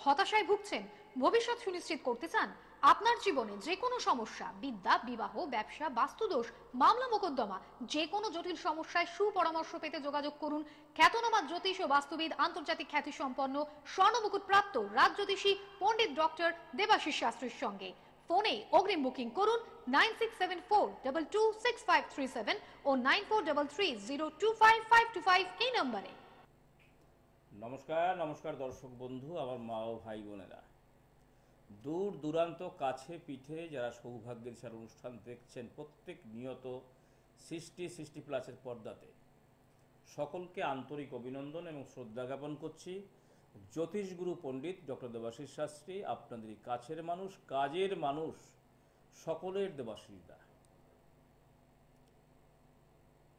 হতাশায় ভুগছেন, ভবিষ্যৎ সুনিশ্চিত করতে চান? আপনার জীবনে যে কোনো সমস্যা, বিদ্যা, বিবাহ, ব্যবসা, বাস্তুদোষ, মামলা মোকদ্দমা, যে কোনো জটিল সমস্যায় সুপরামর্শ পেতে যোগাযোগ করুন খ্যাতনামা জ্যোতিষ ও বাস্তুবিদ, আন্তর্জাতিক খ্যাতিসম্পন্ন, স্বর্ণমুকুট প্রাপ্ত রাজজ্যোতিষী পণ্ডিত ডক্টর দেবাশিস শাস্ত্রীর সঙ্গে। ফোনে অগ্রিম বুকিং করুন 9674226537 ও 9433025525 এই নম্বরে। নমস্কার নমস্কার দর্শক বন্ধু, আমার মা ও ভাই বোনেরা, দূর দূরান্ত কাছে পিঠে যারা সৌভাগ্যের সার অনুষ্ঠান দেখছেন প্রত্যেক নিয়ত সৃষ্টি প্লাসের পর্দাতে, সকলকে আন্তরিক অভিনন্দন এবং শ্রদ্ধা জ্ঞাপন করছি। জ্যোতিষগুরু পণ্ডিত ডক্টর দেবাশিস শাস্ত্রী, আপনাদেরই কাছের মানুষ, কাজের মানুষ, সকলের দেবাশিসদা।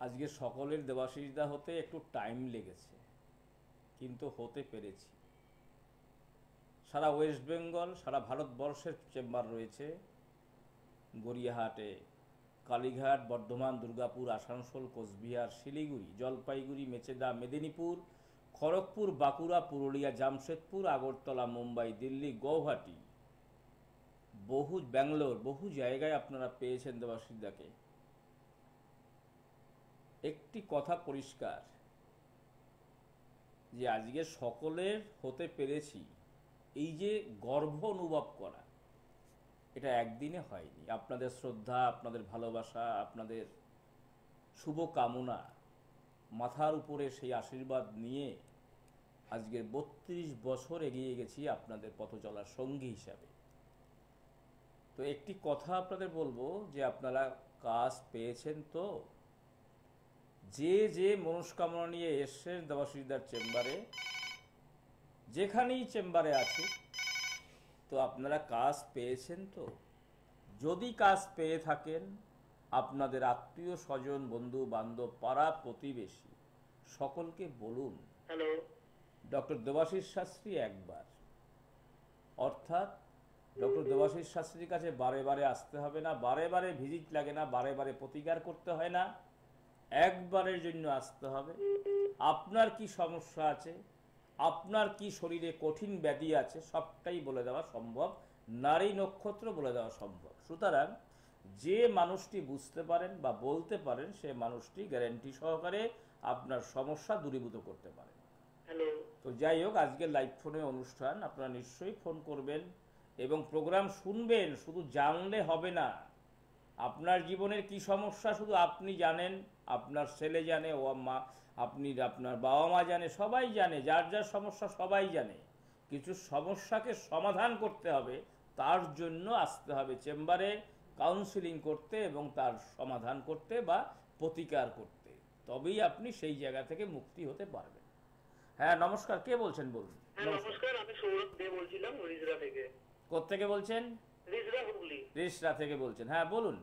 আজকে সকলের দেবাশিসদা হতে একটু টাইম লেগেছে, কিন্তু হতে পেরেছি। সারা ওয়েস্ট বেঙ্গল, সারা ভারতবর্ষের চেম্বার রয়েছে। গড়িয়াহাটে, কালীঘাট, বর্ধমান, দুর্গাপুর, আসানসোল, কোচবিহার, শিলিগুড়ি, জলপাইগুড়ি, মেচেদা, মেদিনীপুর, খড়গপুর, বাঁকুড়া, পুরুলিয়া, জামশেদপুর, আগরতলা, মুম্বাই, দিল্লি, গৌহাটি, ব্যাঙ্গালোর, বহু জায়গায় আপনারা পেয়েছেন দেবাশিসদাকে। একটি কথা পরিষ্কার, যে আজকে সকলের হতে পেরেছি, এই যে গর্ব অনুভব করা, এটা একদিনে হয়নি। আপনাদের শ্রদ্ধা, আপনাদের ভালোবাসা, আপনাদের শুভ কামনা, মাথার উপরে সেই আশীর্বাদ নিয়ে আজকে 32 বছর এগিয়ে গেছি আপনাদের পথ চলার সঙ্গী হিসাবে। তো একটি কথা আপনাদের বলবো, যে আপনারা কাজ পেয়েছেন তো? যে মনস্কামনা নিয়ে এসছেন দেবাশিসদার চেম্বারে, যেখানেই চেম্বারে আছে, তো আপনারা কাজ পেয়েছেন তো? যদি কাজ পেয়ে থাকেন, আপনাদের আত্মীয় স্বজন, বন্ধু বান্ধব, পাড়া প্রতিবেশী সকলকে বলুন, হ্যালো, ডক্টর দেবাশিস শাস্ত্রী একবার। অর্থাৎ ডক্টর দেবাশিস শাস্ত্রীর কাছে বারে বারে আসতে হবে না, বারে বারে ভিজিট লাগে না, বারে বারে প্রতিকার করতে হয় না, একবারের জন্য আসতে হবে। আপনার কি সমস্যা আছে, আপনার কি শরীরে কঠিন ব্যাধি আছে, সবটাই বলে দেওয়া সম্ভব, নারী নক্ষত্র বলে দেওয়া সম্ভব। সুতরাং যে মানুষটি বুঝতে পারেন বা বলতে পারেন, সে মানুষটি গ্যারান্টি সহকারে আপনার সমস্যা দূরীভূত করতে পারেন। তো যাই হোক, আজকের লাইভ ফোনে অনুষ্ঠান, আপনারা নিশ্চয়ই ফোন করবেন এবং প্রোগ্রাম শুনবেন। শুধু জানলে হবে না, আপনার জীবনের কি সমস্যা শুধু আপনি জানেন, আপনার ছেলে জানে, ও মা, আপনার বাবা মা জানে, সবাই জানে, যার যার সমস্যা সবাই জানে। কিছু সমস্যাকে সমাধান করতে হবে, তার জন্য আসতে হবে চেম্বারে কাউন্সিলিং করতে এবং তার সমাধান করতে বা প্রতিকার করতে, তবেই আপনি সেই জায়গা থেকে মুক্তি হতে পারবেন। হ্যাঁ নমস্কার, কে বলছেন বলুন? নমস্কার, আমি সৌরভ দে বলছিলাম রিজরা থেকে। কোত্থেকে বলছেন? রিজরা, হুগলি। রিজরা থেকে বলছেন, হ্যাঁ বলুন।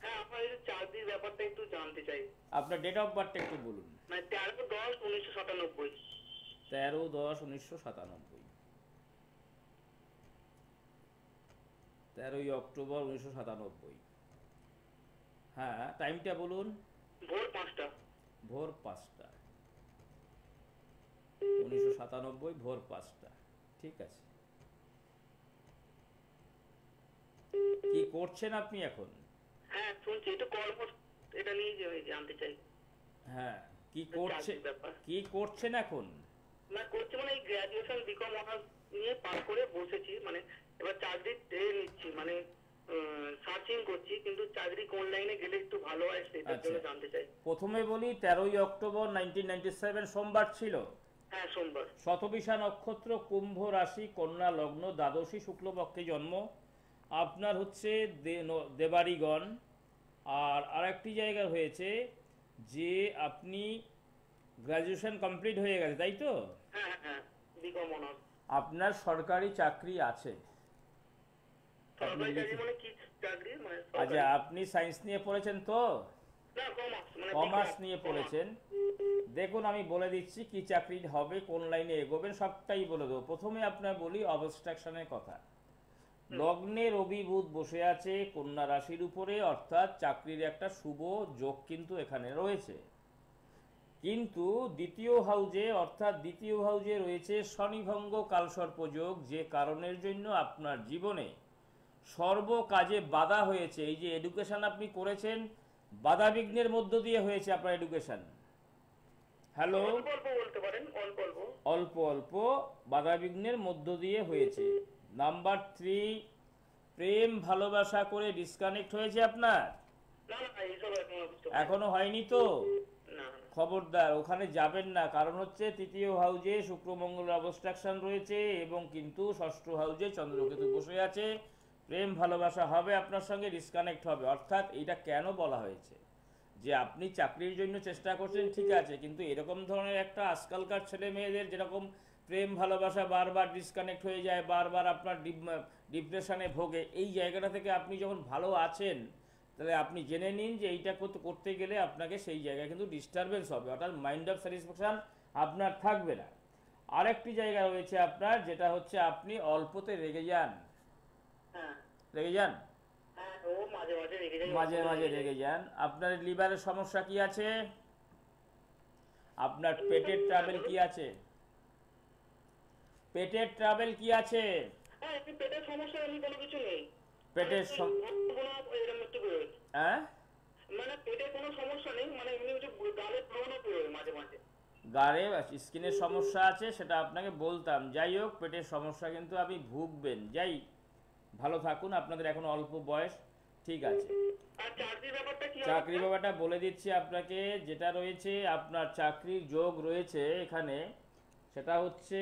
হ্যাঁ, আপনার এই চাকরির ব্যাপারটা একটু জানতে চাই। আপনার ডেট অফ বার্থটা একটু বলুন। 13/10/1997। 13/10/1997, 13ই অক্টোবর 1997। হ্যাঁ, টাইমটা বলুন। ভোর 5টা। ভোর 5টা, 1997, ভোর 5টা। ঠিক আছে। কি করছেন আপনি এখন? হ্যাঁ শুনছি, একটু কর্ম এটা নিয়ে জানতে চাই। হ্যাঁ, কি করছেন এখন? না করছি মানে এই গ্র্যাজুয়েশন বিকম অনার্স নিয়ে পাস করে বসেছি, মানে এবার চাকরি নিচ্ছি, মানে সার্চিং করছি, কিন্তু চাকরি কোন লাইনে গেলে একটু ভালো হয় সেটার জন্য জানতে চাই। প্রথমে বলি, 13ই অক্টোবর 1997 সোমবার ছিল। হ্যাঁ সোমবার। শতবিশা নক্ষত্র, কুম্ভ রাশি, কন্যা লগ্ন, দ্বাদশী শুক্লপক্ষে জন্ম। আপনার হচ্ছে দেবাড়িগণ। আর আরেকটি জায়গা হয়েছে যে আপনি গ্রাজুয়েশন কমপ্লিট হয়ে গেছে, তাই তো? হ্যাঁ হ্যাঁ, বিকম অনার্স। আপনার সরকারি চাকরি আছে? আচ্ছা, আপনি সায়েন্স নিয়ে পড়েছেন তো? কমার্স নিয়ে পড়েছেন। দেখুন, আমি বলে দিচ্ছি কি চাকরি হবে, কোন লাইনে এগোবেন, সবটাই বলে দেবো। প্রথমে আপনার বলি অবস্ট্রাকশনের কথা। লগ্নে রবি বুধ বসে আছে কন্যা রাশির উপরে, অর্থাৎ চাকরির একটা শুভ যোগ কিন্তু এখানে রয়েছে। কিন্তু দ্বিতীয় হাউজে অর্থাৎ দ্বিতীয় হাউজে রয়েছে শনিভঙ্গ কালসর্পযোগ, যে কারণের জন্য আপনার জীবনে সর্ব কাজে বাধা হয়েছে। এই যে এডুকেশন আপনি করেছেন, বাধা বিঘ্নের মধ্য দিয়ে হয়েছে আপনার এডুকেশন। হ্যালো, অল্প অল্প বলতে পারেন, অল্প অল্প। অল্প অল্প বাধা বিঘ্নের মধ্য দিয়ে হয়েছে। নাম্বার 3, প্রেম ভালোবাসা করে ডিসকানেক্ট হয়েছে আপনার? না না, এইসব এখনো হয়নি তো? না। খবরদার ওখানে যাবেন না, কারণ হচ্ছে তৃতীয় হাউজে শুক্র মঙ্গল অবস্ট্রাকশন রয়েছে এবং কিন্তু ষষ্ঠ হাউজে চন্দ্রকেতু বসে আছে। প্রেম ভালোবাসা হবে আপনার সঙ্গে, ডিসকানেক্ট হবে। অর্থাৎ এটা কেন বলা হয়েছে যে আপনি চাকরির জন্য চেষ্টা করছেন, ঠিক আছে, কিন্তু এরকম ধরনের একটা আজকালকার ছেলে মেয়েদের যেরকম প্রেম ভালোবাসা বারবার ডিসকানেক্ট হয়ে যায়, বারবার আপনার ডিপ্রেশনে ভোগে, এই জায়গাটা থেকে আপনি যখন ভালো আছেন তাহলে আপনি জেনে নিন যে এইটা করতে গেলে আপনাকে সেই জায়গায় কিন্তু ডিস্টারবেন্স হবে, অর্থাৎ মাইন্ড অফ স্যাটিসফ্যাকশন আপনার থাকবে না। আরেকটি জায়গা রয়েছে আপনার, যেটা হচ্ছে আপনি অল্পতে রেগে যান। হ্যাঁ রেগে যান, হ্যাঁ, ও মাঝে মাঝে রেগে যায়। মাঝে মাঝে রেগে যান। আপনার লিভারের সমস্যা কি আছে? আপনার পেটের ট্রাবেল কি আছে? পেটের ট্রাবেল কি আছে? হ্যাঁ, একটু পেটের সমস্যা, এমনি কোনো কিছু নেই। পেটের এরকম একটু বেরোয়। হ্যাঁ, মানে পেটে কোনো সমস্যা নেই, মানে এমনি একটু গালে ব্রণও বেরোয় মাঝে মাঝে। গাড়ে স্কিনের সমস্যা আছে, সেটা আপনাকে বলতাম। যাই হোক, পেটের সমস্যা কিন্তু আপনি ভুগবেন। যাই, ভালো থাকুন, আপনাদের এখন অল্প বয়স, ঠিক আছে। আর চাকরির ব্যাপারটা কি? চাকরির ব্যাপারটা বলে দিচ্ছি আপনাকে, যেটা রয়েছে আপনার চাকরির যোগ রয়েছে এখানে, সেটা হচ্ছে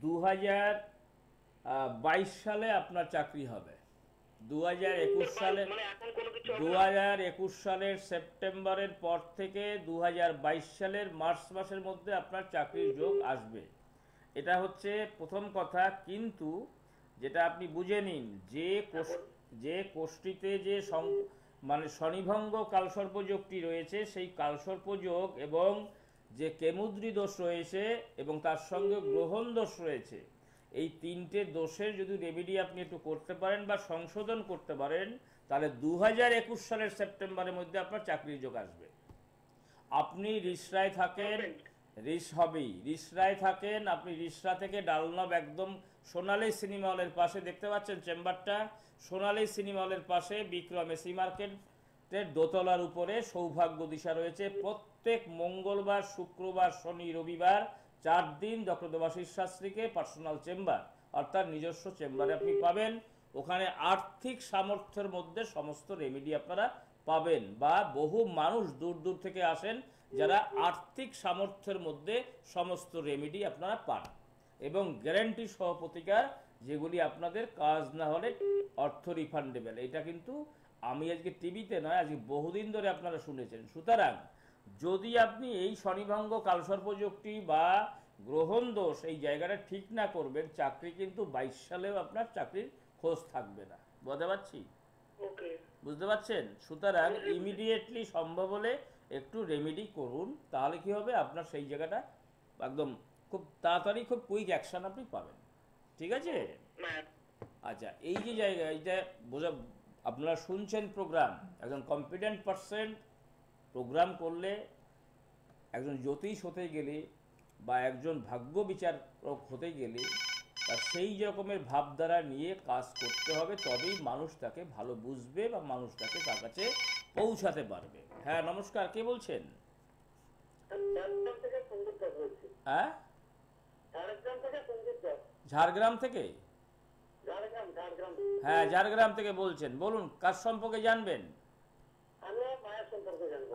2022 সালে আপনার চাকরি হবে। 2021 সালে, মানে এখন কোনো কিছু 2021 সালের সেপ্টেম্বরের পর থেকে 2022 সালের মার্চ মাসের মধ্যে আপনার চাকরির যোগ আসবে। এটা হচ্ছে প্রথম কথা। কিন্তু যেটা আপনি বুঝে নিন, যে কোষ্ঠীতে যে মানে শনিভঙ্গ কালসর্পযোগটি রয়েছে, সেই কালসর্পযোগ এবং যে কেমুদ্রি দোষ রয়েছে এবং তার সঙ্গে গ্রহণ দোষ রয়েছে, এই তিনটে দোষের যদি রেমেডি আপনি একটু করতে পারেন বা সংশোধন করতে পারেন, তাহলে 2021 সালের সেপ্টেম্বরের মধ্যে আপনার চাকরির যোগ আসবে। আপনি রিসরায় থাকেন, রিসরায় থাকেন, আপনি রিসরা থেকে ডালনব একদম সোনালী সিনেমা হলের পাশে দেখতে পাচ্ছেন চেম্বারটা, সোনালী সিনেমা হলের পাশে বিক্রম এসি মার্কেটের দোতলার উপরে সৌভাগ্য দিশা রয়েছে। প্রত্যেক মঙ্গলবার, শুক্রবার, শনি, রবিবার 4 দিন ডক্টর দেবাশিস শাস্ত্রীকে পার্সোনাল চেম্বার, অর্থাৎ নিজস্ব চেম্বারে আপনি পাবেন। ওখানে আর্থিক সামর্থ্যের মধ্যে সমস্ত রেমেডি আপনারা পাবেন, বা বহু মানুষ দূর দূর থেকে আসেন যারা আর্থিক সামর্থ্যের মধ্যে সমস্ত রেমেডি আপনারা পান, এবং গ্যারান্টি সহ প্রতিকার, যেগুলি আপনাদের কাজ না হলে অর্থ রিফান্ডেবল। এটা কিন্তু আমি আজকে টিভিতে নয়, আজকে বহুদিন ধরে আপনারা শুনেছেন। সুতরাং যদি আপনি এই শনিভঙ্গ কালসর্পযোগটি বা গ্রহণ দোষ এই জায়গাটা ঠিক না করবেন, চাকরি কিন্তু 22 সালেও আপনার চাকরির খোঁজ থাকবে না। বুঝতে পারছি? ওকে, বুঝতে পারছেন? সুতরাং ইমিডিয়েটলি সম্ভব হলে একটু রেমেডি করুন, তাহলে কি হবে, আপনার সেই জায়গাটা একদম খুব তাড়াতাড়ি, খুব কুইক অ্যাকশন আপনি পাবেন। ঠিক আছে? আচ্ছা, এই যে জায়গা, এইটা বোঝা, আপনারা শুনছেন প্রোগ্রাম, একজন কম্পিটেন্ট পারসন প্রোগ্রাম করলে, একজন জ্যোতিষ হতে গেলে বা একজন ভাগ্য বিচারক হতে গেলে তার সেই রকমের ভাবধারা নিয়ে কাজ করতে হবে, তবেই মানুষ তাকে ভালো বুঝবে বা মানুষ তাকে তার কাছে পৌঁছাতে পারবে। হ্যাঁ, নমস্কার, কে বলছেন? হ্যাঁ, ঝাড়গ্রাম থেকে? হ্যাঁ, ঝাড়গ্রাম থেকে বলছেন, বলুন কার সম্পর্কে জানবেন?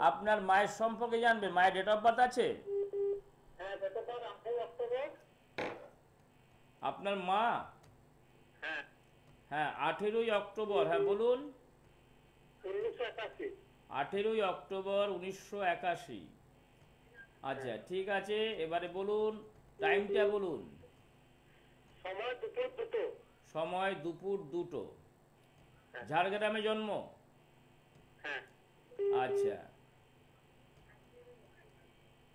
আপনার মায়ের সম্পর্কে জানবেন। মায়ের ডেট অফ বার্থ আছে? আপনার মা? হ্যাঁ, 18ই অক্টোবর। হ্যাঁ, বলুন। 18ই অক্টোবর 1981। আচ্ছা, ঠিক আছে, এবারে বলুন টাইমটা বলুন। সময় দুপুর 2টো। ঝাড়গ্রামে জন্ম? আচ্ছা,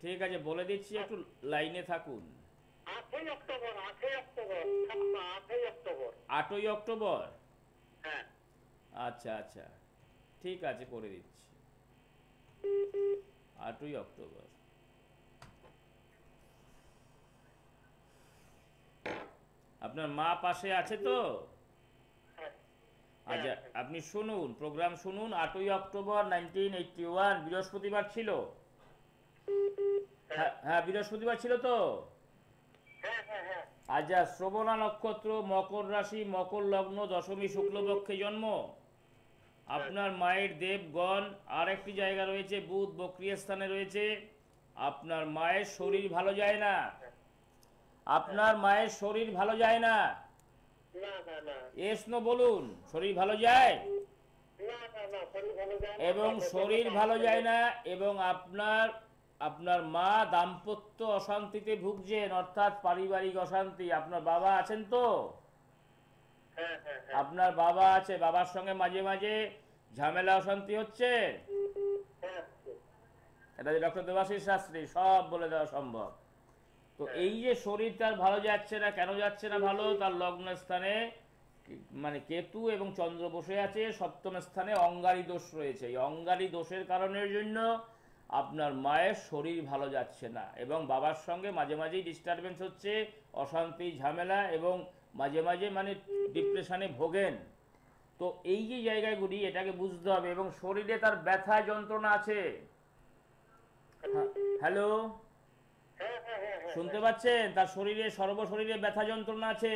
ঠিক আছে, বলে দিচ্ছি, একটু লাইনে থাকুন। 8ই অক্টোবর? আচ্ছা আচ্ছা, ঠিক আছে, করে দিচ্ছি। 8ই অক্টোবর। আপনার মা পাশে আছে তো? আচ্ছা, আপনি শুনুন, প্রোগ্রাম শুনুন। 8ই অক্টোবর 1981 বৃহস্পতিবার ছিল। হ্যাঁ, বৃহস্পতিবার ছিল তো? আচ্ছা, শ্রবণা নক্ষত্র, মকর রাশি, মকর লগ্ন, দশমী শুক্লপক্ষে জন্ম। আপনার মায়ের দেবগণ, আর একটি জায়গা রয়েছে বুধ বক্রিয় স্থানে রয়েছে। আপনার মায়ের শরীর ভালো যায় না, আপনার মায়ের শরীর ভালো যায় না। এসনো বলুন, শরীর ভালো যায়? এবং শরীর ভালো যায় না, এবং আপনার মা দাম্পত্য অশান্তিতে ভুগছেন, অর্থাৎ পারিবারিক অশান্তি। আপনার বাবা আছেন তো? আপনার বাবা আছে, বাবার সঙ্গে মাঝে মাঝে ঝামেলা অশান্তি হচ্ছে। এটা যে ডক্টর দেবাশিস শাস্ত্রী সব বলে দেওয়া সম্ভব। তো এই যে শরীর তার ভালো যাচ্ছে না, কেন যাচ্ছে না ভালো? তার লগ্ন স্থানে মানে কেতু এবং চন্দ্র বসে আছে, সপ্তম স্থানে অঙ্গারী দোষ রয়েছে। এই অঙ্গারী দোষের কারণের জন্য আপনার মায়ের শরীর ভালো যাচ্ছে না, এবং বাবার সঙ্গে মাঝে মাঝেই ডিস্টারবেন্স হচ্ছে, অশান্তি ঝামেলা, এবং মাঝে মাঝে মানে ডিপ্রেশনে ভোগেন। তো এই যে জায়গাগুলি এটাকে বুঝতে হবে। এবং শরীরে তার ব্যথা যন্ত্রণা আছে। হ্যালো, শুনতে পাচ্ছেন? তার শরীরে সর্বশরীরে ব্যথা যন্ত্রণা আছে।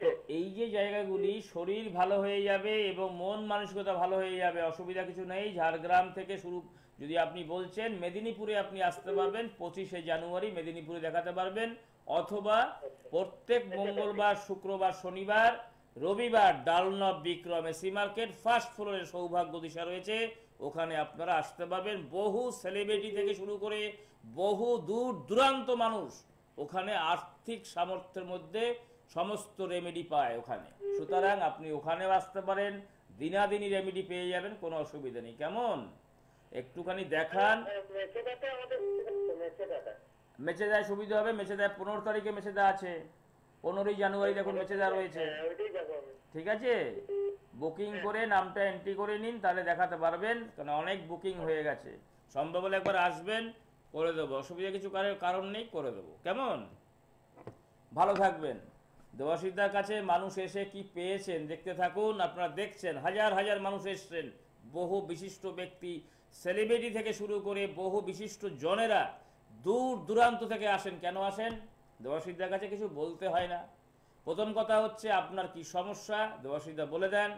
তো এই যে জায়গাগুলি, শরীর ভালো হয়ে যাবে এবং মন মানসিকতা ভালো হয়ে যাবে, অসুবিধা কিছু নেই। ঝাড়গ্রাম থেকে শুরু, যদি আপনি বলছেন মেদিনীপুরে আপনি আসতে পারবেন, 25শে জানুয়ারি মেদিনীপুরে দেখাতে পারবেন, অথবা প্রত্যেক মঙ্গলবার, শুক্রবার, শনিবার, রবিবার ডালনব বিক্রম এসি মার্কেট ফার্স্ট ফ্লোরে সৌভাগ্য দিশা রয়েছে, ওখানে আপনারা আসতে পারবেন। বহু সেলিব্রিটি থেকে শুরু করে বহু দূর দূরান্ত মানুষ ওখানে আর্থিক সামর্থ্যের মধ্যে সমস্ত রেমেডি পায় ওখানে। সুতরাং আপনি ওখানেও আসতে পারেন, দিনাদিনী রেমেডি পেয়ে যাবেন, কোনো অসুবিধা নেই। কেমন? একটুখানি দেখান। মেচেদায় সুবিধা হবে। মেচেদায় 15 তারিখে মেচেদা আছে, 15ই জানুয়ারি দেখুন মেচেদা রয়েছে। ঠিক আছে, বুকিং করে নামটা এন্ট্রি করে নিন, তাহলে দেখাতে পারবেন, কারণ অনেক বুকিং হয়ে গেছে। সম্ভব হলে একবার আসবেন, করে দেবো, অসুবিধা কিছু কারণ নেই, করে দেবো। কেমন? ভালো থাকবেন। দেবাশিসদার কাছে মানুষ এসে কি পেয়েছেন দেখতে থাকুন। আপনারা দেখছেন হাজার হাজার মানুষ এসছেন, বহু বিশিষ্ট ব্যক্তি, সেলিব্রিটি থেকে শুরু করে বহু বিশিষ্ট জনেরা দূর দূরান্ত থেকে আসেন। কেন আসেন? দেবাশিসদার কাছে কিছু বলতে হয় না। প্রথম কথা হচ্ছে আপনার কি সমস্যা, দেবাশিসদা বলে দেন।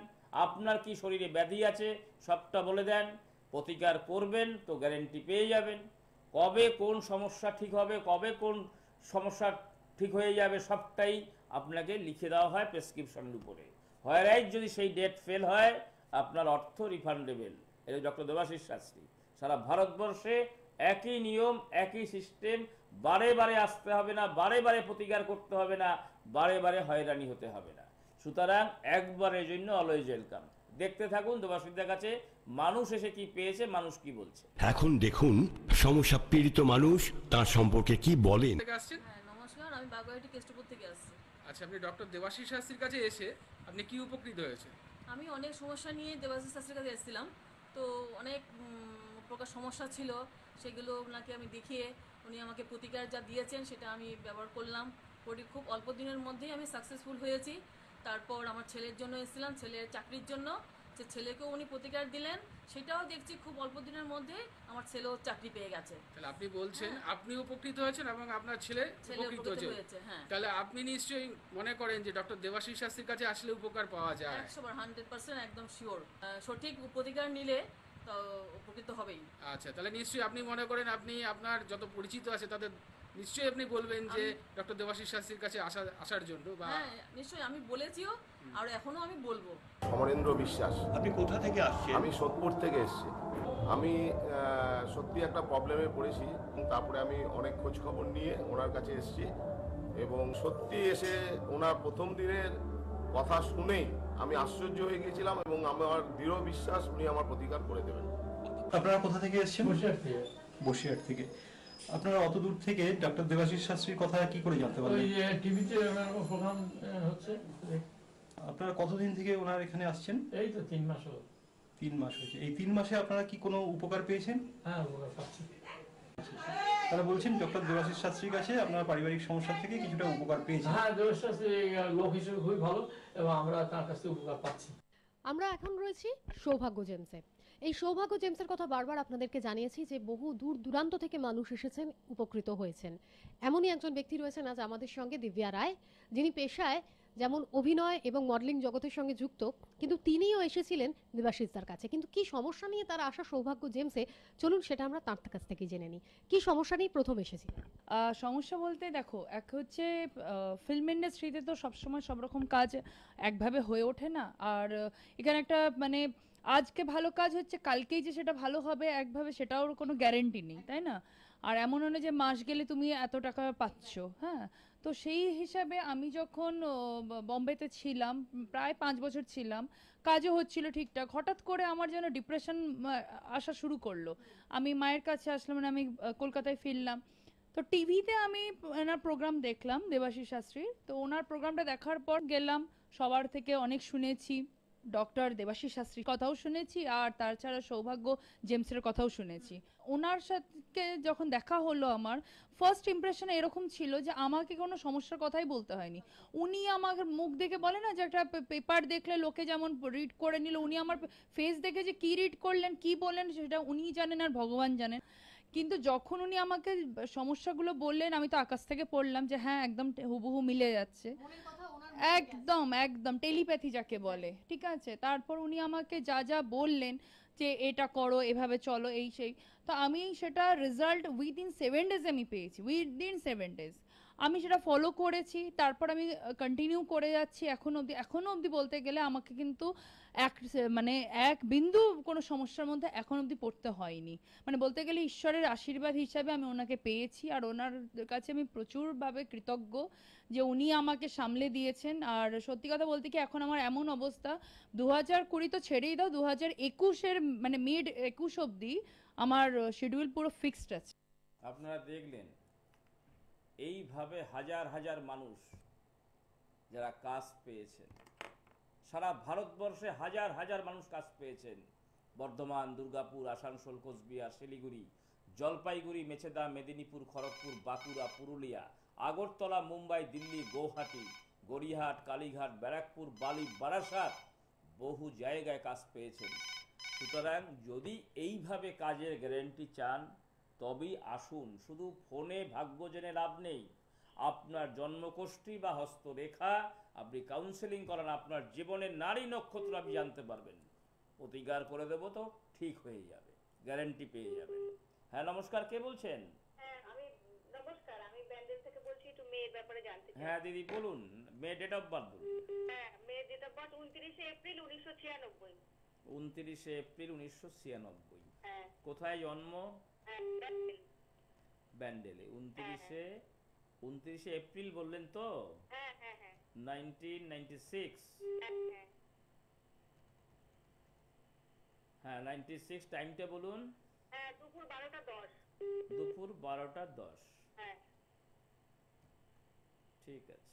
আপনার কি শরীরে ব্যাধি আছে, সবটা বলে দেন। প্রতিকার করবেন তো গ্যারেন্টি পেয়ে যাবেন। কবে কোন সমস্যা ঠিক হবে, কবে কোন সমস্যা ঠিক হয়ে যাবে, সবটাই আপনাকে লিখে দেওয়া হয় প্রেসক্রিপশনের উপরে। হোয়ারাইজ যদি সেই ডেট ফেল হয়, আপনার অর্থ রিফান্ডেবল। এটা ডক্টর দেবাশিস শাস্ত্রী। সারা ভারতবর্ষে একই নিয়ম, একই সিস্টেম। বারে বারে আসতে হবে না, বারে বারে প্রতিকার করতে হবে না, বারে বারে হয়রানি হতে হবে না। সুতরাং একবারের জন্য অলওয়েজ ওয়েলকাম। দেখতে থাকুন দেবাশিসদার কাছে মানুষ এসে কি পেয়েছে, মানুষ কি বলছে। এখন দেখুন সমস্যা পীড়িত মানুষ তার সম্পর্কে কি বলেন। নমস্কার, আমি বাগুইহাটি কেষ্টপুর থেকে আসছি। আচ্ছা, আপনি ডক্টর দেবাশিস শাস্ত্রীর কাছে এসে আপনি কি উপকৃত হয়েছেন? আমি অনেক সমস্যা নিয়ে দেবাশিস শাস্ত্রীর কাছে এসেছিলাম। তো অনেক প্রকার সমস্যা ছিল, সেগুলো ওনাকে আমি দেখিয়ে উনি আমাকে প্রতিকার যা দিয়েছেন সেটা আমি ব্যবহার করলাম। খুব অল্প দিনের মধ্যেই আমি সাকসেসফুল হয়েছি। তারপর আমার ছেলের জন্য এসেছিলাম, ছেলের চাকরির জন্য, যে ছেলেকেও উনি প্রতিকার দিলেন, সেটাও দেখছি খুব অল্প দিনের মধ্যে আমার ছেলেও চাকরি পেয়ে গেছে। তাহলে আপনি বলছেন আপনি উপকৃত হয়েছেন এবং আপনার ছেলে উপকৃত হয়েছে। হ্যাঁ, তাহলে আপনি নিশ্চয়ই মনে করেন যে ডক্টর দেবাশিস শাস্ত্রীর কাছে আসলে উপকার পাওয়া যায়। 100% একদম শিওর। সঠিক প্রতিকার নিলে তো উপকৃত হবেই। আচ্ছা, তাহলে নিশ্চয়ই আপনি মনে করেন আপনি আপনার যত পরিচিত আছে তাদের নিশ্চয়ই আপনি বলবেন যে ডক্টর দেবাশিস শাস্ত্রীর কাছে আসার জন্য। হ্যাঁ, নিশ্চয়ই আমি বলেছিও, আর এখনো আমি বলবো। সমরেন্দ্র বিশ্বাস। আপনি কোথা থেকে আসছেন? আমি সোদপুর থেকে এসেছি। আমি সত্যি একটা প্রবলেমে পড়েছি, তারপরে আমি অনেক খোঁজ খবর নিয়ে ওনার কাছে এসেছি, এবং সত্যি এসে ওনার প্রথম দিনের কথা শুনেই আমি আশ্চর্য হয়ে গিয়েছিলাম, এবং আমার দৃঢ় বিশ্বাস উনি আমার প্রতিকার করে দেবেন। আপনারা কোথা থেকে এসেছেন? বসিরহাট থেকে। আপনারা অত দূর থেকে ডক্টর দেবাশিস শাস্ত্রীর কথা কি করে জানতে পারলেন? ওই টিভিতে প্রোগ্রাম হচ্ছে। আপনারা কতদিন থেকে ওনার এখানে আসছেন? এই তো 3 মাস হলো। 3 মাস হয়েছে। এই 3 মাসে আপনারা কি কোনো উপকার পেয়েছেন? হ্যাঁ উপকার পাচ্ছি। তারা বলছেন ডক্টর দেবাশিস শাস্ত্রীর কাছে আপনারা পারিবারিক সমস্যা থেকে কিছুটা উপকার পেয়েছেন। হ্যাঁ দেবশ্বাসী লোক হিসেবে খুবই ভালো এবং আমরা তার কাছ থেকে উপকার পাচ্ছি। আমরা এখন রয়েছি সৌভাগ্য জেমসে। এই সৌভাগ্য জেমসের কথা বারবার আপনাদেরকে জানিয়েছি যে বহু দূর দূরান্ত থেকে মানুষ এসেছেন, উপকৃত হয়েছেন। এমনই একজন ব্যক্তি রয়েছেন আজ আমাদের সঙ্গে, দিব্যা রায়, যিনি পেশায় যেমন অভিনয় এবং মডেলিং জগতের সঙ্গে যুক্ত, কিন্তু তিনিও এসেছিলেন দেবাশিসদার কাছে। কিন্তু কি সমস্যা নিয়ে তারা আসা সৌভাগ্য জেমসে, চলুন সেটা আমরা তার কাছ থেকে জেনে নিই। কি সমস্যা নিয়ে প্রথম এসেছিলেন? সমস্যা বলতে দেখো, এক হচ্ছে ফিল্ম ইন্ডাস্ট্রিতে তো সবসময় সব রকম কাজ একভাবে হয়ে ওঠে না। আর এখানে একটা মানে আজকে ভালো কাজ হচ্ছে, কালকেই যে সেটা ভালো হবে একভাবে সেটাও কোনো গ্যারেন্টি নেই, তাই না? আর এমন নয় যে মাস গেলে তুমি এত টাকা পাচ্ছ। হ্যাঁ, তো সেই হিসাবে আমি যখন বম্বেতে ছিলাম, প্রায় 5 বছর ছিলাম, কাজও হচ্ছিল ঠিকঠাক, হঠাৎ করে আমার যেন ডিপ্রেশন আসা শুরু করলো। আমি মায়ের কাছে আসলাম, মানে আমি কলকাতায় ফিরলাম। তো টিভিতে আমি ওনার প্রোগ্রাম দেখলাম, দেবাশিস শাস্ত্রীর। তো ওনার প্রোগ্রামটা দেখার পর গেলাম, সবার থেকে অনেক শুনেছি, ডক্টর দেবাশিস শাস্ত্রীর কথাও শুনেছি, আর তাছাড়া সৌভাগ্য জেমসের কথাও শুনেছি। ওনার সাথে যখন দেখা হলো, আমার ফার্স্ট ইমপ্রেশন এরকম ছিল যে আমাকে কোনো সমস্যার কথাই বলতে হয়নি। উনি আমার মুখ দেখে বলে না যে একটা পেপার দেখলে লোকে যেমন রিড করে নিল, উনি আমার ফেস দেখে যে কি রিড করলেন কি বললেন সেটা উনিই জানেন আর ভগবান জানেন। কিন্তু যখন উনি আমাকে সমস্যাগুলো বললেন, আমি তো আকাশ থেকে পড়লাম যে হ্যাঁ একদম হুবহু মিলে যাচ্ছে, একদম একদম টেলিপ্যাথি যাকে বলে, ঠিক আছে। তারপর উনি আমাকে যা যা বললেন যে এটা করো, এভাবে চলো, এই সেই, তো আমি সেটা রেজাল্ট উইদিন 7 ডেজ আমি পেয়েছি। উইদিন 7 ডেজ আমি সেটা ফলো করেছি, তারপর আমি কন্টিনিউ করে যাচ্ছি এখনো অবধি বলতে গেলে আমাকে কিন্তু মানে এক বিন্দু কোনো সমস্যার মধ্যে এখন অবধি পড়তে হয়নি। মানে বলতে গেলে ঈশ্বরের আশীর্বাদ হিসাবে আমি ওনাকে পেয়েছি, আর ওনার কাছে আমি প্রচুরভাবে কৃতজ্ঞ যে উনি আমাকে সামলে দিয়েছেন। আর সত্যি কথা বলতে কি, এখন আমার এমন অবস্থা, 2020 তো ছেড়েই দাও, 2021-এর মানে মিড 21 অবধি আমার শিডিউল পুরো ফিক্সড আছে। আপনারা দেখলেন এইভাবে হাজার হাজার মানুষ যারা কাজ পেয়েছেন, সারা ভারতবর্ষে হাজার হাজার মানুষ কাজ পেয়েছেন। বর্ধমান, দুর্গাপুর, আসানসোল, কোচবিহার, শিলিগুড়ি, জলপাইগুড়ি, মেচেদা, মেদিনীপুর, খড়গপুর, বাঁকুড়া, পুরুলিয়া, আগরতলা, মুম্বাই, দিল্লি, গৌহাটি, গড়িয়াহাট, কালীঘাট, ব্যারাকপুর, বালি, বারাসাত, বহু জায়গায় কাজ পেয়েছেন। সুতরাং যদি এইভাবে কাজের গ্যারেন্টি চান তবেই আসুন। শুধু ফোনে ভাগ্য জেনে লাভ নেই। আপনার জন্মকোষ্ঠী বা হস্তরেখা আপনি কাউন্সেলিং করান, আপনার জীবনের নারী নক্ষত্র আপনি জানতে পারবেন। প্রতিকার করে দেব, তো ঠিক হয়ে যাবে, গ্যারেন্টি পেয়ে যাবেন। হ্যাঁ নমস্কার, কে বলছেন? নমস্কার, আমি ব্যান্ডেল থেকে বলছি, একটু মেয়ের ব্যাপারে জানতে চাই। হ্যাঁ দিদি বলুন, মেয়ে ডেট অফ বার্থ বলুন। হ্যাঁ, মেয়ের date of birth 29 April 1996। 29 April 1996। হ্যাঁ। কোথায় জন্ম? ব্যান্ডেল। ব্যান্ডেলে। 29 এপ্রিল বললেন তো? হ্যাঁ হ্যাঁ হ্যাঁ। 1996। হ্যাঁ হ্যাঁ 96। টাইমটা বলুন। হ্যাঁ, দুপুর 12টা 10। দুপুর 12টা 10। হ্যাঁ ঠিক আছে।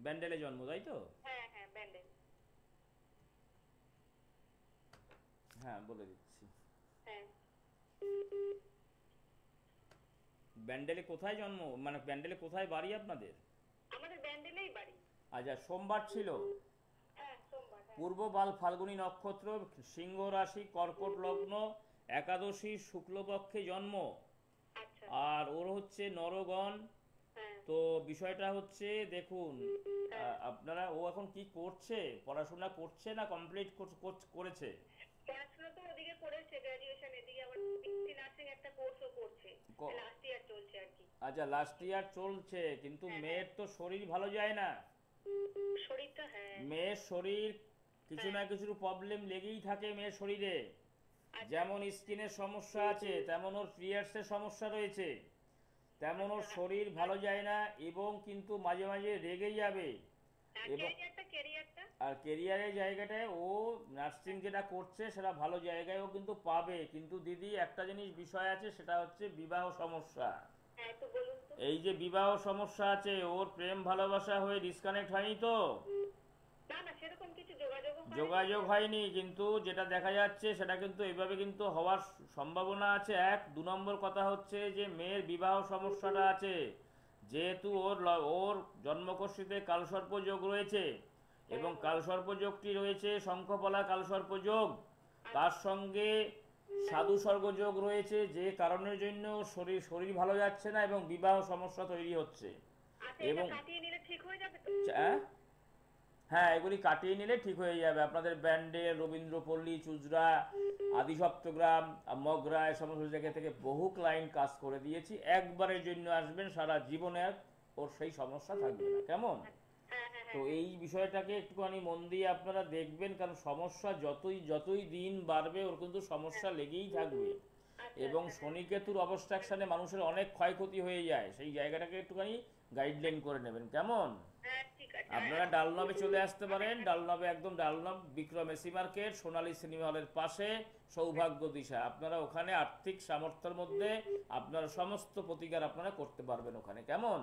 ব্যান্ডেলে জন্ম, তাই তো? হ্যাঁ হ্যাঁ ব্যান্ডেল। হ্যাঁ বলে দিচ্ছি। হ্যাঁ। ব্যান্ডেলে কোথায় জন্ম, মানে ব্যান্ডেলে কোথায় বাড়ি আপনাদের? আমাদের ব্যান্ডেলেই বাড়ি। আচ্ছা, সোমবার ছিল? হ্যাঁ সোমবার। পূর্ব বাল ফাল্গুনী নক্ষত্র, সিংহ রাশি, কর্কট লগ্ন, একাদশী শুক্লপক্ষে জন্ম। আচ্ছা। আর ওর হচ্ছে নরগণ। তো বিষয়টা হচ্ছে দেখুন, আপনারা, ও এখন কি করছে, পড়াশোনা করছে না কমপ্লিট করেছে? পড়াশোনা তো ওদিকে করেছে, গ্র্যাজুয়েশন, এদিকে আবার বিএসসি নার্সিং একটা কোর্সও করছে, লাস্ট ইয়ার চলছে আর কি। আচ্ছা, লাস্ট ইয়ার চলছে, কিন্তু মেয়ের তো শরীর ভালো যায় না। শরীরটা, হ্যাঁ মেয়ের শরীর কিছু না কিছু প্রবলেম লেগেই থাকে মেয়ের শরীরে। যেমন স্কিনের সমস্যা আছে, তেমন ওর পিরিয়ডসের সমস্যা রয়েছে, তেমন ওর শরীর ভালো যায় না, এবং কিন্তু মাঝে মাঝে রেগে যাবে। এবং আর ক্যারিয়ারের জায়গাটায় ও নার্সিং যেটা করছে সেটা ভালো জায়গায় ও কিন্তু পাবে। কিন্তু দিদি একটা জিনিস বিষয় আছে, সেটা হচ্ছে বিবাহ সমস্যা। এই যে বিবাহ সমস্যা আছে, ওর প্রেম ভালোবাসা হয়ে ডিসকানেক্ট হয়নি তো? না না, সেরকম কিছু যোগাযোগ হয়নি, কিন্তু যেটা দেখা যাচ্ছে সেটা কিন্তু এইভাবে কিন্তু হওয়ার সম্ভাবনা আছে। 2 নম্বর কথা হচ্ছে যে মেয়ের বিবাহ সমস্যাটা আছে, যেহেতু ওর জন্মকুষ্ঠিতে কালসর্প যোগ রয়েছে এবং কালসর্প যোগটি রয়েছে শঙ্খপলা কালসর্প যোগ, তার সঙ্গে সাধু স্বর্গ যোগ রয়েছে, যে কারণের জন্য শরীর ভালো যাচ্ছে না এবং বিবাহ সমস্যা তৈরি হচ্ছে। এবং হ্যাঁ, এগুলি কাটিয়ে নিলে ঠিক হয়ে যাবে। আপনাদের ব্যান্ডেল, রবীন্দ্রপল্লী, চুচড়া, আদিসপ্তগ্রাম, মগরা, এই সমস্ত জায়গা থেকে বহু ক্লায়েন্ট কাজ করে দিয়েছি। একবারের জন্য আসবেন, সারা জীবনে ওর সেই সমস্যা থাকবে না। কেমন? তো এই বিষয়টাকে একটুখানি মন দিয়ে আপনারা দেখবেন, কারণ সমস্যা যতই দিন বাড়বে ওর কিন্তু সমস্যা লেগেই থাকবে। এবং শনিকেতুর অবস্ট্রাকশনে মানুষের অনেক ক্ষয়ক্ষতি হয়ে যায়, সেই জায়গাটাকে একটুখানি গাইডলাইন করে নেবেন। কেমন? আপনারা ডালনবে চলে আসতে পারেন। ডালনবে একদম ডালনব বিক্রম এসি মার্কেট, সোনালী সিনেমা হলের পাশে, সৌভাগ্য দিশা। আপনারা ওখানে আর্থিক সামর্থ্যের মধ্যে আপনারা সমস্ত প্রতিকার আপনারা করতে পারবেন ওখানে। কেমন?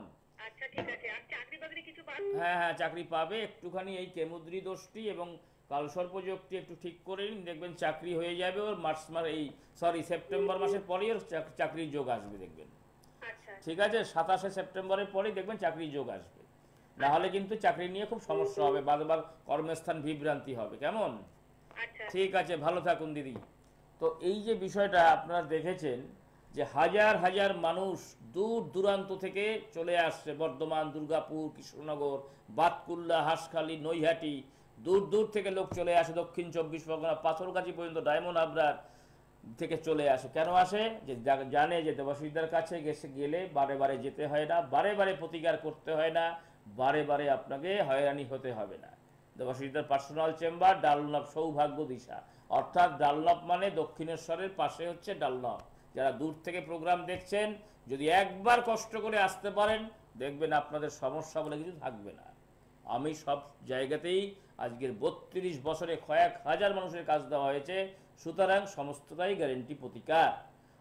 হ্যাঁ, চাকরি পাবে। একটুখানি এই কেমুদ্রি দোষটি এবং কালসর্প যোগটি একটু ঠিক করে নিন, দেখবেন চাকরি হয়ে যাবে ওর। সেপ্টেম্বর মাসের পরেই ওর চাকরির যোগ আসবে, দেখবেন। ঠিক আছে, 27শে সেপ্টেম্বরের পরেই দেখবেন চাকরির যোগ আসবে। না হলে কিন্তু চাকরি নিয়ে খুব সমস্যা হবে, বারবার কর্মস্থান বিভ্রান্তি হবে। কেমন? ঠিক আছে, ভালো থাকুন দিদি। তো এই যে বিষয়টা আপনারা দেখেছেন যে হাজার হাজার মানুষ দূর দূরান্ত থেকে চলে আসছে, বর্ধমান, দুর্গাপুর, কৃষ্ণনগর, বাতকুল্লা, হাঁসখালি, নৈহাটি, দূর দূর থেকে লোক চলে আসে। দক্ষিণ 24 পরগনা, পাথরগাছি পর্যন্ত, ডায়মন্ড হাবড়ার থেকে চলে আসে। কেন আসে? যে জানে যে দেবাশিসদার কাছে গেলে বারে বারে যেতে হয় না, বারে বারে প্রতিকার করতে হয় না, বারে বারে আপনাকে হয়রানি হতে হবে না। দেবাশিসদার পার্সোনাল চেম্বার, ডালনব সৌভাগ্য দিশা। অর্থাৎ ডালনব মানে দক্ষিণেশ্বরের পাশে হচ্ছে ডালনব। যারা দূর থেকে প্রোগ্রাম দেখছেন, যদি একবার কষ্ট করে আসতে পারেন, দেখবেন আপনাদের সমস্যা বলে কিছু থাকবে না। আমি সব জায়গাতেই আজকের 32 বছরে কয়েক হাজার মানুষের কাজ দেওয়া হয়েছে, সুতরাং সমস্তটাই গ্যারেন্টি প্রতিকার।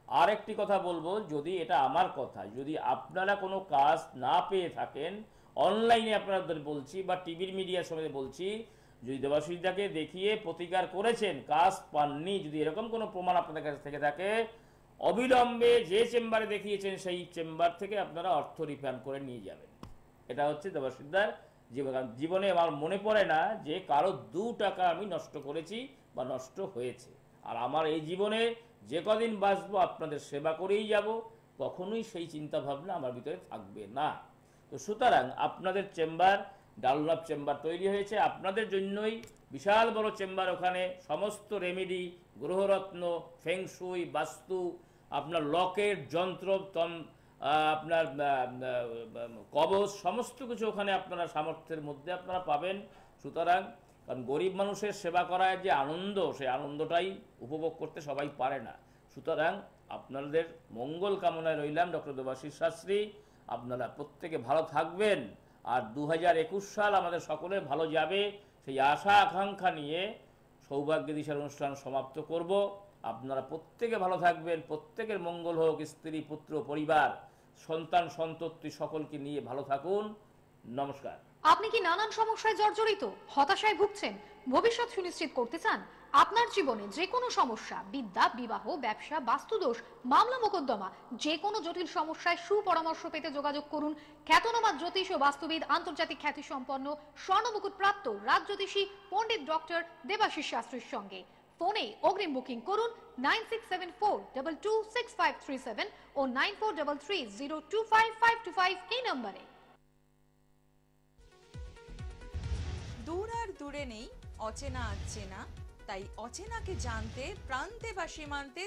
আর একটি কথা বলবো, যদি এটা আমার কথা, যদি আপনারা কোনো কাজ না পেয়ে থাকেন, অনলাইনে আপনাদের বলছি বা টিভির মিডিয়ার সময় বলছি, যদি দেবাশিসদাকে দেখিয়ে প্রতিকার করেছেন, কাজ পাননি, যদি এরকম কোনো প্রমাণ আপনাদের কাছে থেকে থাকে, অবিলম্বে যে চেম্বারে দেখিয়েছেন সেই চেম্বার থেকে আপনারা অর্থ রিফান্ড করে নিয়ে যাবেন। এটা হচ্ছে দেবাশিসদার জীবনে আমার মনে পড়ে না যে কারো 2 টাকা আমি নষ্ট করেছি বা নষ্ট হয়েছে। আর আমার এই জীবনে যে কদিন বাঁচবো আপনাদের সেবা করেই যাব, কখনোই সেই চিন্তা ভাবনা আমার ভিতরে থাকবে না। তো সুতরাং আপনাদের চেম্বার, ডালনব চেম্বার তৈরি হয়েছে আপনাদের জন্যই। বিশাল বড় চেম্বার, ওখানে সমস্ত রেমেডি, গ্রহরত্ন, ফেংশুই, বাস্তু, আপনার লকেট, যন্ত্র, আপনার কবচ, সমস্ত কিছু ওখানে আপনারা সামর্থ্যের মধ্যে আপনারা পাবেন। সুতরাং কারণ গরিব মানুষের সেবা করার যে আনন্দ, সেই আনন্দটাই উপভোগ করতে সবাই পারে না। সুতরাং আপনাদের মঙ্গল কামনায় রইলাম, ডক্টর দেবাশিস শাস্ত্রী। আপনারা প্রত্যেকে ভালো থাকবেন, আর 2021 সাল আমাদের সকলের ভালো যাবে, সেই আশা আকাঙ্ক্ষা নিয়ে সৌভাগ্য দিশার অনুষ্ঠান সমাপ্ত করব। আপনারা প্রত্যেকে ভালো থাকবেন, প্রত্যেকের মঙ্গল হোক, স্ত্রী, পুত্র, পরিবার, সন্তান, সন্ততি সকলকে নিয়ে ভালো থাকুন। নমস্কার। আপনি কি নানান সমস্যায় জর্জরিত, হতাশায় ভুগছেন, ভবিষ্যৎ সুনিশ্চিত করতে চান? আপনার জীবনে যে কোনো সমস্যা, বিদ্যা, বিবাহ, ব্যবসা, বাস্তুদোষ, মামলা মোকদ্দমা, যে কোনো জটিল সমস্যায় সুপরামর্শ পেতে যোগাযোগ করুন খ্যাতনামা জ্যোতিষ ও বাস্তুবিদ, আন্তর্জাতিক খ্যাতিসম্পন্ন, স্বর্ণমুকুট প্রাপ্ত রাজজ্যোতিষী পণ্ডিত ডক্টর দেবাশিস শাস্ত্রীর সঙ্গে। ফোনে অগ্রিম বুকিং করুন 9674226537 ও 9433025525 এই নম্বরে। দূর আর দূরে নেই অচেনা আচেনা, তাই অচেনাকে জানতে প্রান্তে বা সীমান্তে